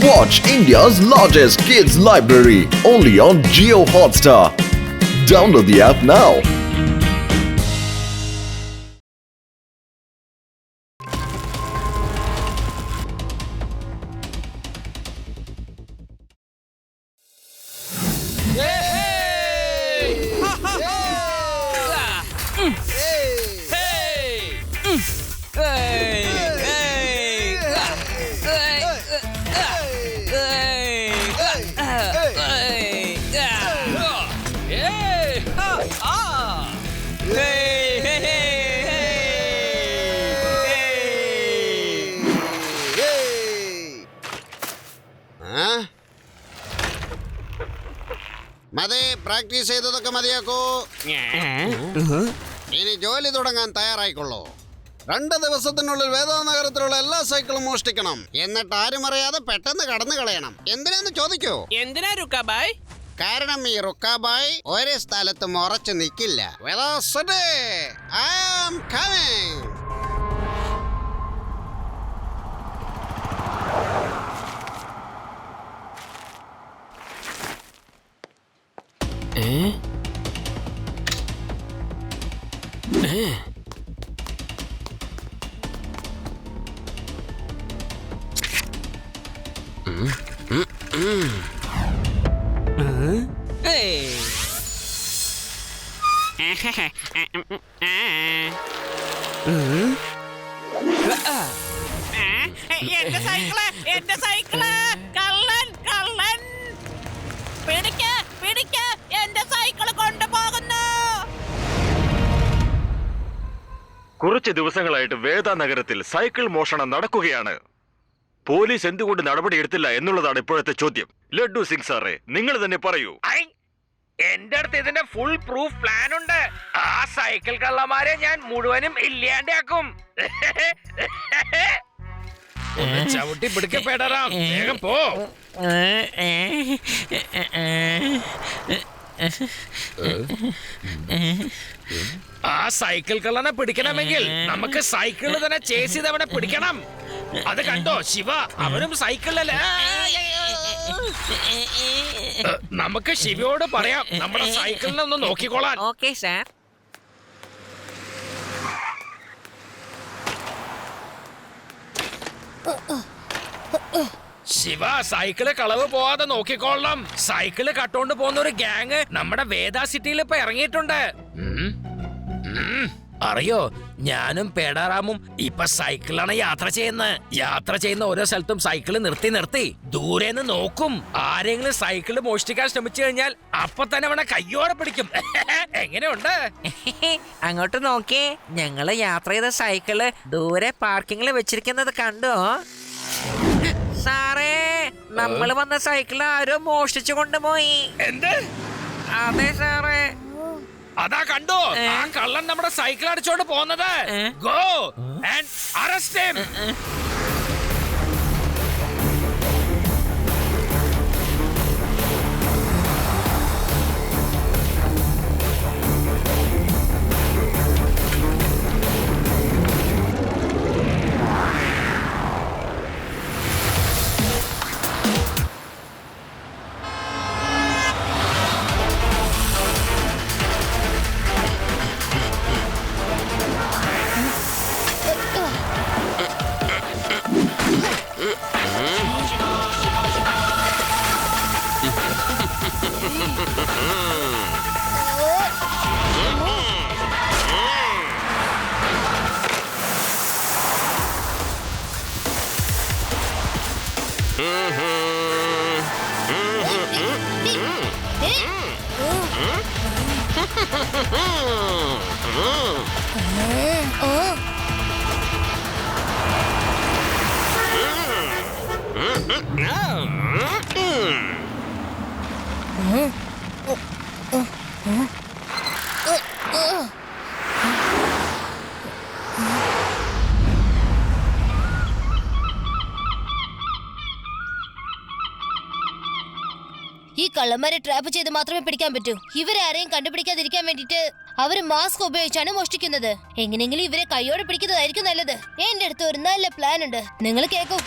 Watch India's largest kids library only on Jio Hotstar. Download the app now. മതി, practice ചെയ്തതൊക്കെ മതിയാക്കൂ. ഇനി ജോലി തുടങ്ങാൻ തയ്യാറായിക്കൊള്ളൂ. 2 ദിവസത്തിനുള്ളിൽ വേദാനഗരത്തിലുള്ള എല്ലാ സൈക്കിളും മോഷ്ടിക്കണം. എന്നിട്ട് ആരും അറിയാതെ പെട്ടെന്ന് കടന്നു കളയണം. എന്തിനാന്ന് ചോദിക്കൂ. എന്തിനാ രുക്കാബായ്? കാരണം ഈ റുക്കാബായ് ഒരു സ്ഥലത്തും ഉറച്ചു നിൽക്കില്ല. I am coming. എന്റെ സൈക്കിള് കള്ളൻ കള്ളൻ പിടിക്ക എന്റെ സൈക്കിള് കൊണ്ടുപോകുന്നു. കുറച്ച് ദിവസങ്ങളായിട്ട് വേദാനഗരത്തിൽ സൈക്കിൾ മോഷണം നടക്കുകയാണ്. പോലീസ് എന്തുകൊണ്ട് നടപടിയെടുത്തില്ല എന്നുള്ളതാണ് ഇപ്പോഴത്തെ ചോദ്യം. ലഡ്ഡു സിംഗ് സാറേ, നിങ്ങൾ തന്നെ പറയൂ. എന്റെ അടുത്ത് ഇതിന്റെ ഫുൾ പ്രൂഫ് പ്ലാൻ ഉണ്ട്. ആ സൈക്കിൾ കള്ളന്മാരെ ഞാൻ മുഴുവനും ഇല്ലാണ്ടാക്കും. ചവിട്ടി പിടിക്കപ്പെടാം. വേഗം പോ. ആ സൈക്കിൾ കള്ളനെ പിടിക്കണമെങ്കിൽ നമുക്ക് സൈക്കിളിൽ തന്നെ ചേസ് ചെയ്ത് അവനെ പിടിക്കണം. അത് കണ്ടോ ശിവ, അവനും സൈക്കിളിലല്ലേ. നമുക്ക് ശിവയോട് പറയാം നമ്മുടെ സൈക്കിളിനെ ഒന്ന് നോക്കിക്കോളാൻ. Okay sir. ശിവ, സൈക്കിള് കളവ് പോവാതെ നോക്കിക്കോളണം. സൈക്കിള് കട്ടോണ്ട് പോകുന്ന ഒരു ഗ്യാങ് നമ്മുടെ വേദ സിറ്റിയിൽ ഇപ്പൊ ഇറങ്ങിയിട്ടുണ്ട്. അറിയോ, ഞാനും പേടാറാമും ഇപ്പൊ സൈക്കിളാണ് യാത്ര ചെയ്യുന്ന ഓരോ സ്ഥലത്തും സൈക്കിള് നിർത്തി ദൂരെന്ന് നോക്കും. ആരെങ്കിലും സൈക്കിള് മോഷ്ടിക്കാൻ ശ്രമിച്ചു കഴിഞ്ഞാൽ അപ്പൊ തന്നെ അവനെ കയ്യോടെ പിടിക്കും. എങ്ങനെയുണ്ട്? അങ്ങോട്ട് നോക്കിയേ, ഞങ്ങള് യാത്ര ചെയ്ത സൈക്കിള് ദൂരെ പാർക്കിങ്ങിൽ വെച്ചിരിക്കുന്നത് കണ്ടോ സാറേ? നമ്മള് വന്ന സൈക്കിള് ആരോ മോഷ്ടിച്ചു കൊണ്ടുപോയി. എന്ത്? അതെ സാറേ. അതാ കണ്ടോ, ആ കള്ളൻ നമ്മുടെ സൈക്കിൾ അടിച്ചോണ്ട് പോകുന്നത്. Go and arrest him. ഈ കള്ളന്മാരെ ട്രാപ്പ് ചെയ്ത് മാത്രമേ പിടിക്കാൻ പറ്റൂ. ഇവരെ ആരെയും കണ്ടുപിടിക്കാതിരിക്കാൻ വേണ്ടിട്ട് അവര് മാസ്ക് ഉപയോഗിച്ചാണ് മോഷ്ടിക്കുന്നത്. എങ്ങനെയെങ്കിലും ഇവരെ കൈയോടെ പിടിക്കുന്നതായിരിക്കും നല്ലത്. എന്റെ അടുത്ത് ഒരു നല്ല പ്ലാൻ ഉണ്ട്, നിങ്ങൾ കേൾക്കൂ.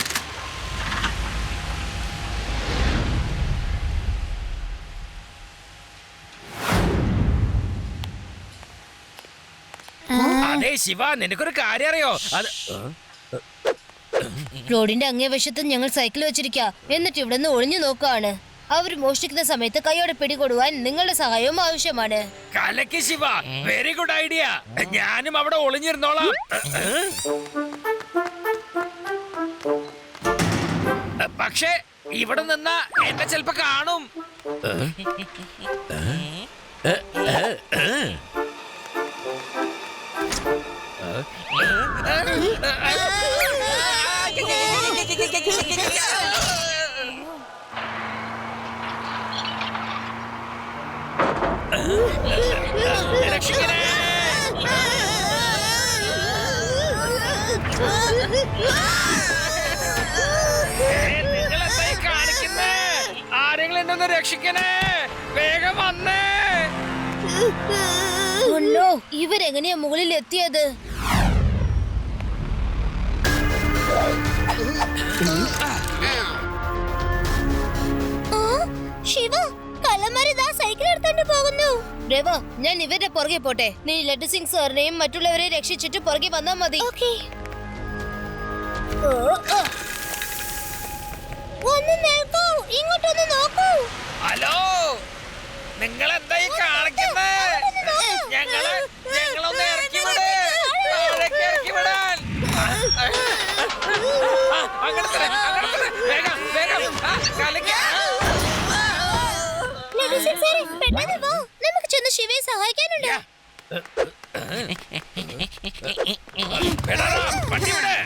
അതെ ശിവ, നിനക്കൊരു കാര്യം അറിയോ? അത് റോഡിന്റെ അങ്ങേവശത്ത് ഞങ്ങൾ സൈക്കിൾ വെച്ചിരിക്കുക. എന്നിട്ട് ഇവിടെ നിന്ന് ഒളിഞ്ഞു നോക്കുകയാണ്. അവർ മോഷ്ടിക്കുന്ന സമയത്ത് കൈയോടെ പിടികൊടുവാൻ നിങ്ങളുടെ സഹായവും ആവശ്യമാണ്. കലക്കി ശിവ, വെരി ഗുഡ് ഐഡിയ. ഞാനും അവിടെ ഒളിഞ്ഞിരുന്നോളാം. പക്ഷേ ഇവിടെ നിന്നാ എന്നെ ചിലപ്പോ കാണും. രക്ഷിക്കണേ. നിങ്ങളെന്തായി കാണിക്കുന്നേ? ആരെങ്കിലും എന്നെ ഒന്ന് രക്ഷിക്കണേ, വേഗം വന്നേ. ഇവരെങ്ങനെയാ മുകളിൽ എത്തിയത്? ശിവ, കള്ളന്മാരിതാ സൈക്കിൾ എടുത്തോണ്ട് പോകുന്നു. രവ, ഞാൻ ഇവരുടെ പുറകെ പോട്ടെ. നീ ലഡു സിംഗ് സാറിനെയും മറ്റുള്ളവരെ രക്ഷിച്ചിട്ട് പുറകെ വന്നാ മതി. ഒന്ന് നിൽക്കൂ, ഇങ്ങോട്ടൊന്ന് നോക്കൂ. ഹലോ, നിങ്ങൾ എന്തായി കാണിക്കുന്നേ? ഞങ്ങളൊന്ന് ഇറക്കി വിട്, താഴേക്ക് ഇറക്കി വിടാൻ. അങ്ങനെ വേഗം വേഗം കലക്കി. ലഡു സിംഗ് സാറേ, പെട്ടെന്ന് വാ, നമുക്ക് ചെന്ന് ശിവയെ സഹായിക്കാനുണ്ട്. വണ്ടി വിടെ.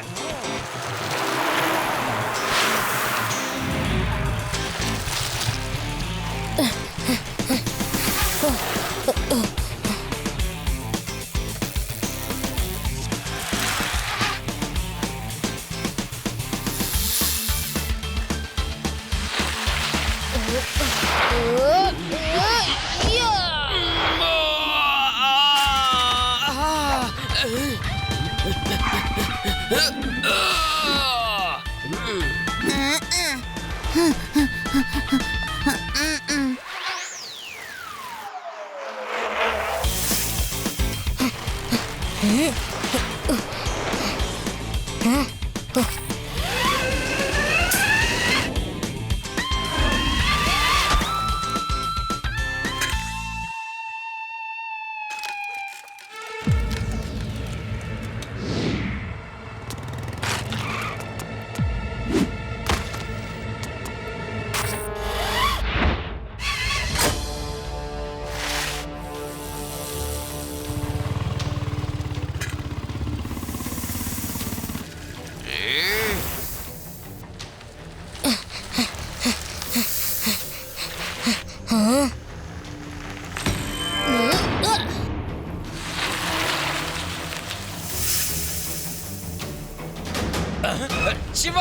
ശിവ,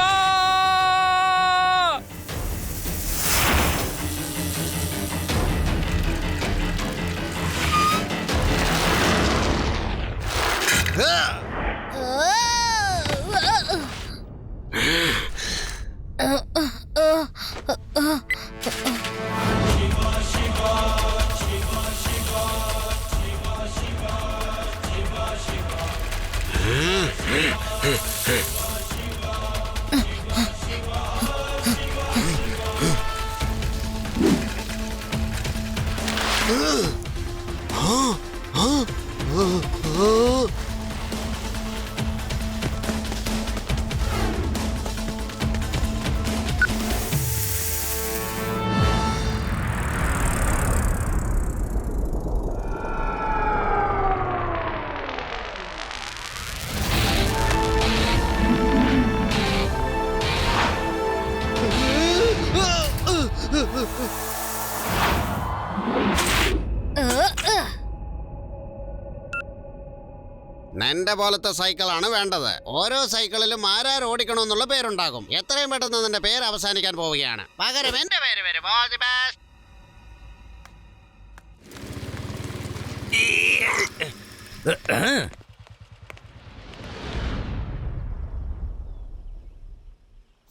നിന്റെ പോലത്തെ സൈക്കിളാണ് വേണ്ടത്. ഓരോ സൈക്കിളിലും ആരാർ ഓടിക്കണമെന്നുള്ള പേരുണ്ടാകും. എത്രയും പെട്ടെന്ന് നിന്റെ പേര് അവസാനിക്കാൻ പോവുകയാണ്. പകരം എന്റെ പേര് വരും. All the best.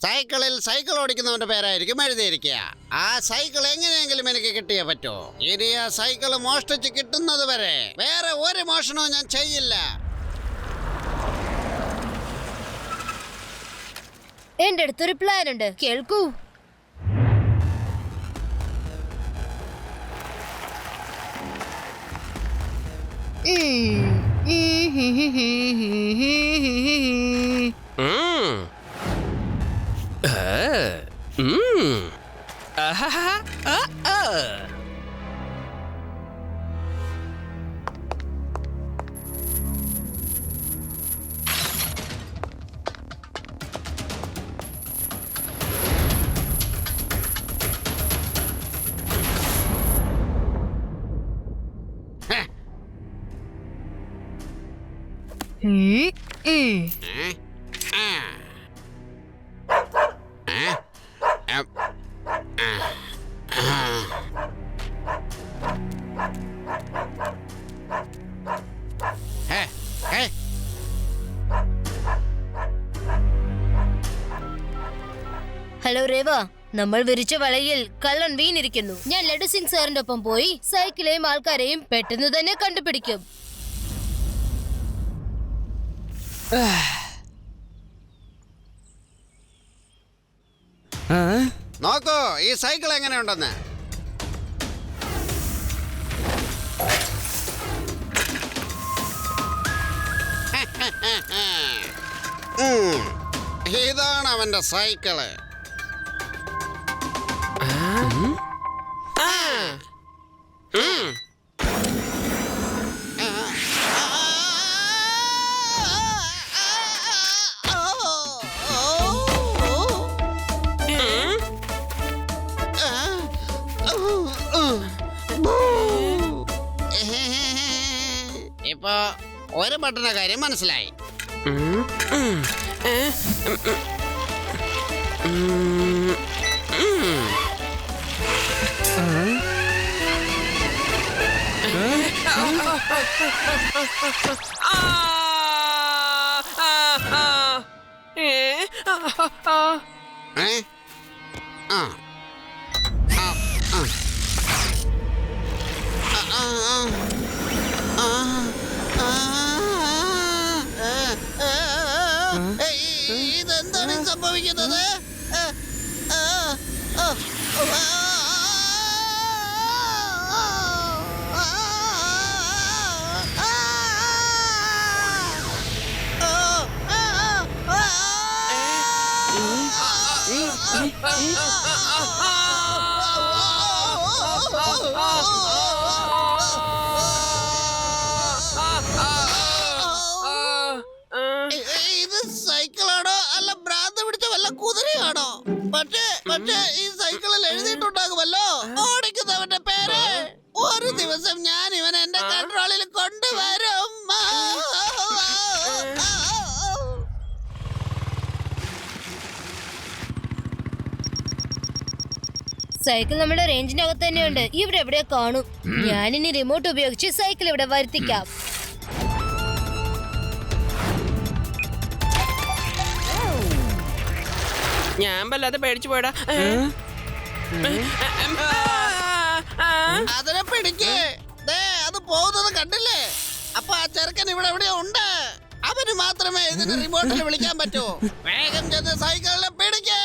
സൈക്കിളിൽ സൈക്കിൾ ഓടിക്കുന്നവന്റെ പേരായിരിക്കും എഴുതിയിരിക്കുക. ആ സൈക്കിൾ എങ്ങനെയെങ്കിലും എനിക്ക് കിട്ടിയേ പറ്റൂ. ഇനി ആ സൈക്കിൾ മോഷ്ടിച്ച് കിട്ടുന്നത് വരെ വേറെ ഒരു മോഷണവും ഞാൻ ചെയ്യില്ല. എന്റെ അടുത്തൊരു പ്ലാൻ ഉണ്ട്, കേൾക്കൂ. ഹലോ രേവ, നമ്മൾ വിരിച്ച വളയിൽ കള്ളൻ വീണിരിക്കുന്നു. ഞാൻ ലഡു സിംഗ് സാറിന്റെ ഒപ്പം പോയി സൈക്കിളെയും ആൾക്കാരെയും പെട്ടെന്ന് തന്നെ കണ്ടുപിടിക്കും. നോക്കൂ ഈ സൈക്കിൾ എങ്ങനെയുണ്ടെന്ന്. ഇതാണ് അവന്റെ സൈക്കിള്. ഇപ്പൊ ഒരു ബട്ടണ കാര്യം മനസ്സിലായി. ഇതെന്താണ് സംഭവിക്കുന്നത്? ഇത് സൈക്കിളാണോ അല്ല ഭ്രാന്ത് പിടിച്ച വല്ല കുതിരയാണോ? പക്ഷേ ഈ സൈക്കിളിൽ എഴുതിയിട്ടുണ്ടാകുമല്ലോ ഓടിക്കുന്നവന്റെ പേര്. ഒരു ദിവസം ഞാൻ ഇവൻ എന്റെ കൺട്രോളിൽ കൊണ്ടുവരും. സൈക്കിൾ നമ്മുടെ റേഞ്ചിനകത്ത് തന്നെയുണ്ട്. ഇവിടെ എവിടെ കാണും. ഞാനിനി റിമോട്ട് ഉപയോഗിച്ച് സൈക്കിൾ ഇവിടെ വരുത്തിക്കാം. ഞാൻ വല്ലാതെ പേടിച്ചു പോയടാ. അതിനെ പിടിക്ക്. അത് പോകുന്നത് കണ്ടില്ലേ? അപ്പൊ ആ ചെറുക്കൻ ഇവിടെ എവിടെയോ ഉണ്ട്. അവന് മാത്രമേ ഇതിന് റിമോട്ടിൽ വിളിക്കാൻ പറ്റൂ. വേഗം ചെന്ന് സൈക്കിളിനെ പിടിക്കേ.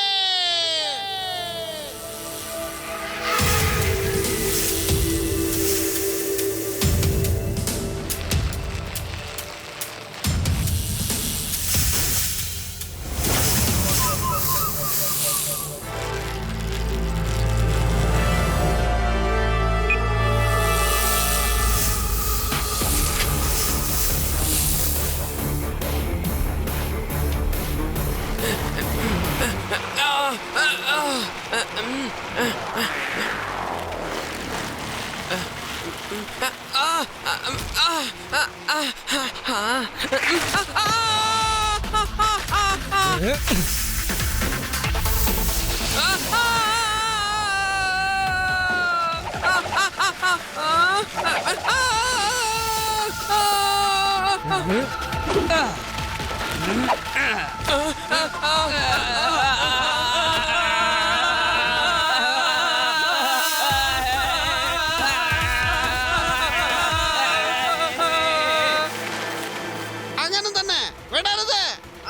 അങ്ങനെ തന്നെ വിടരുത്.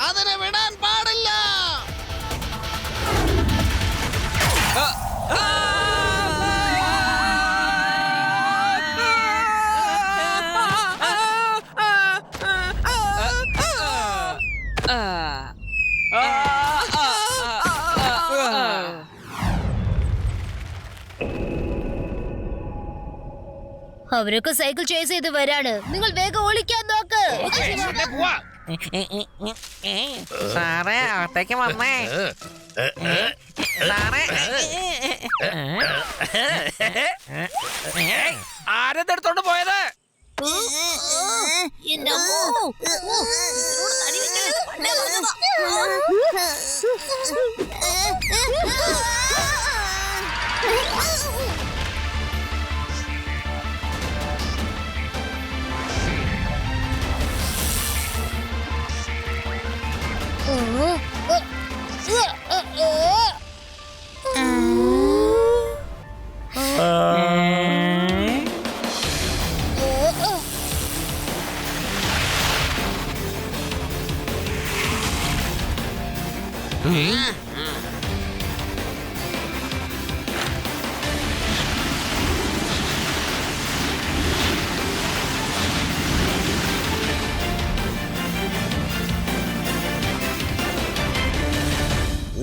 അതിനെ വിടാൻ പാടില്ല. അവരൊക്കെ സൈക്കിൾ ചേസ് ചെയ്ത് വരാണ്. നിങ്ങൾ വേഗം ഓടിക്കാൻ നോക്ക്. ഓക്കേ, ഉടനെ പോവാ. സാറേ അകത്തേക്ക് വന്നേ. സാറേ ആരെടുത്തോണ്ട് പോയത്?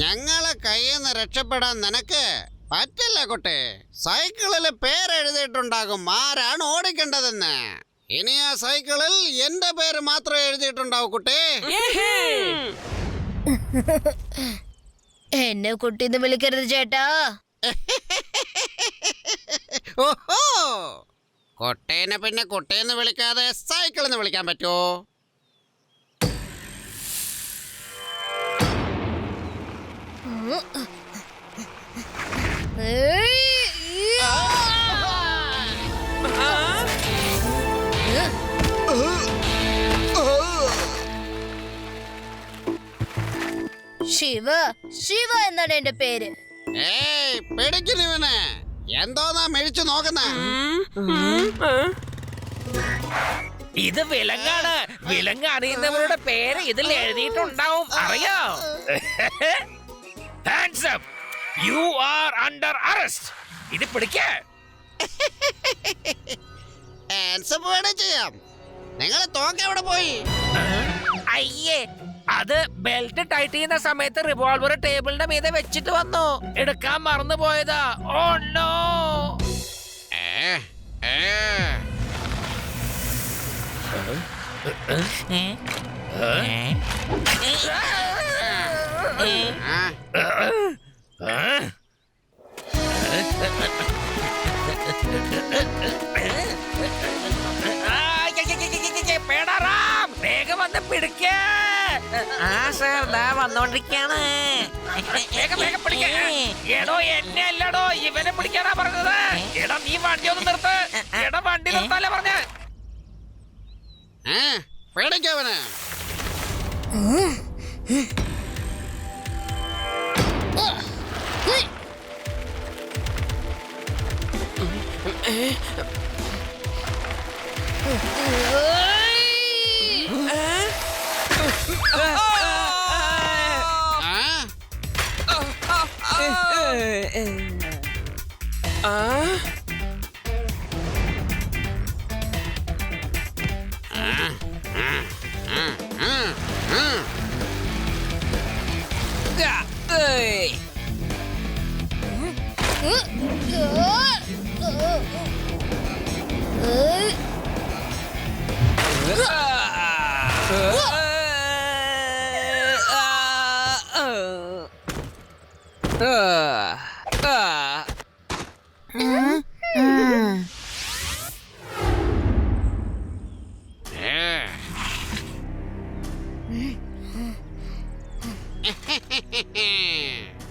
ഞങ്ങളെ കയ്യിൽ നിന്ന് രക്ഷപ്പെടാൻ നിനക്ക് പറ്റില്ല കുട്ടി. സൈക്കിളിൽ പേരെഴുതിയിട്ടുണ്ടാകും ആരാണ് ഓടിക്കേണ്ടതെന്ന്. ഇനി ആ സൈക്കിളിൽ എന്റെ പേര് മാത്രമേ എഴുതിയിട്ടുണ്ടാവൂ കുട്ടി. എന്നെ കുട്ടിന്ന് വിളിക്കരുത് ചേട്ടാ. ഓഹോ, കുട്ടീനെ പിന്നെ കുട്ടിയെന്ന് വിളിക്കാതെ സൈക്കിളിന്ന് വിളിക്കാൻ പറ്റുമോ? ശിവ ശിവ എന്നാണ് എന്റെ പേര്. ഏയ് പിടിക്കുന്നിവന് എന്തോന്നാ മെഴിച്ചു നോക്കുന്ന? ഇത് വിലങ്ങാണ്. വിലങ്ങ് അറിയുന്നവരുടെ പേര് ഇതിൽ എഴുതിയിട്ടുണ്ടാവും, അറിയോ? Hands up. You are under arrest. ഇത് പിടിക്ക. ആൻസപ്പ് വേണേ ചെയ്യാം. നിങ്ങളെ തോക്ക് എവിടെ പോയി? അയ്യേ, അത് ബെൽറ്റ് ടൈറ്റ് ചെയ്യുന്ന സമയത്ത് റിവോൾവർ ടേബിളിന്റെ മീതെ വെച്ചിട്ട് വന്നു. എടുക്കാൻ മറന്നു പോയതാ. Oh no. പേടാറാം, വേഗം വന്ന് പിടിക്ക. ആ സാർ ദാ വന്നോണ്ടിരിക്കാണ്. വേഗം വേഗം പിടിക്ക. എടോ എന്നെ അല്ലടോ, ഇവനെ പിടിക്കാനാ പറഞ്ഞത്. എടാ നീ വണ്ടി ഒന്ന് നിർത്ത്. എടാ വണ്ടി നിർത്താല്ലേ പറഞ്ഞ. പേടിക്കവന്.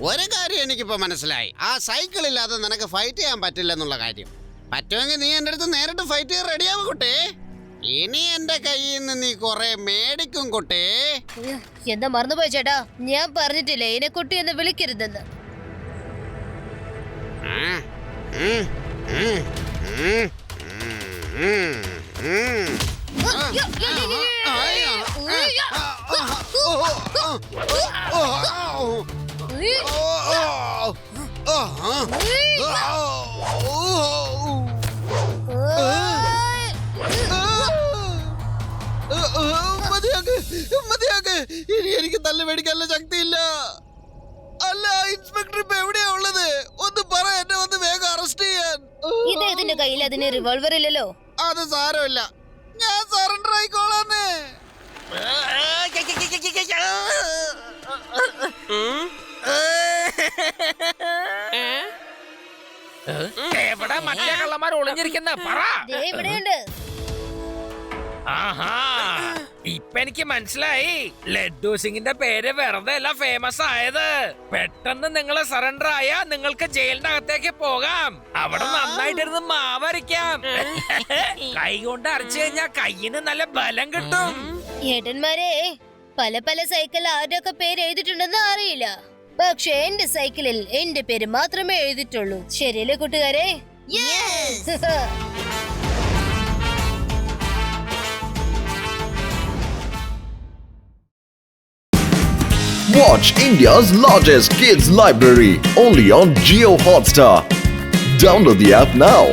ഒരു കാര്യം എനിക്കിപ്പോ മനസ്സിലായി. ആ സൈക്കിൾ ഇല്ലാതെ നിനക്ക് ഫൈറ്റ് ചെയ്യാൻ പറ്റില്ലെന്നുള്ള കാര്യം. പറ്റുമെങ്കിൽ നീ എന്റെ അടുത്ത് നേരിട്ട് ഫൈറ്റ് ചെയ്യാൻ റെഡിയാവും കുട്ടി. ഇനി എന്റെ കയ്യിൽ നിന്ന് നീ കൊറേ മേടിക്കും കുട്ടി. എന്താ മറന്നുപോയി ചേട്ടാ, ഞാൻ പറഞ്ഞിട്ടില്ലേ എന്നെ കുട്ടി എന്ന് വിളിക്കരുതെന്ന്. ഇനി എനിക്ക് തല്ല് മേടിക്കാനുള്ള ശക്തിയില്ല. അല്ല ഇൻസ്പെക്ടർ ഇപ്പൊ എവിടെയാ ഉള്ളത്? ഒന്ന് പറ, എന്നെ ഒന്ന് വേഗം അറസ്റ്റ് ചെയ്യാൻ. ഇദ്ദേഹത്തിന്റെ കയ്യിൽ അതിന് റിവോൾവർ ഇല്ലല്ലോ. അത് സാരമില്ല, ഞാൻ സറണ്ടർ ആയിക്കോളാന്ന്. എവിടെ മറ്റേ കള്ളന്മാർ ഒളിഞ്ഞിരിക്കുന്ന പറ. ദേ ഇവിടെയുണ്ട്. ആഹാ, ഇപ്പൊ എനിക്ക് മനസ്സിലായി. ലഡ്ഡു സിംഗിന്റെ പേര് വെറുതെ അല്ല ഫേമസ് ആയത്. പെട്ടെന്ന് നിങ്ങൾ സറണ്ടർ ആയാ നിങ്ങൾക്ക് ജയിലിന്റെ അകത്തേക്ക് പോകാം. അവിടെ നന്നായിട്ടിരുന്ന് മാവരയ്ക്കാം. കൈ കൊണ്ട് അരച്ചു കഴിഞ്ഞാൽ കയ്യിന് നല്ല ബലം കിട്ടും. ഏട്ടന്മാരെ, പല പല സൈക്കിൾ ആരുടെയൊക്കെ പേര് എഴുതിയിട്ടുണ്ടെന്ന് അറിയില്ല. പക്ഷെ എന്റെ സൈക്കിളിൽ എന്റെ പേര് മാത്രമേ എഴുതിയിട്ടുള്ളൂ. ശരിയല്ലേ കൂട്ടുകാരെ? Watch India's largest kids library only on Geo Hotstar. Download the app now.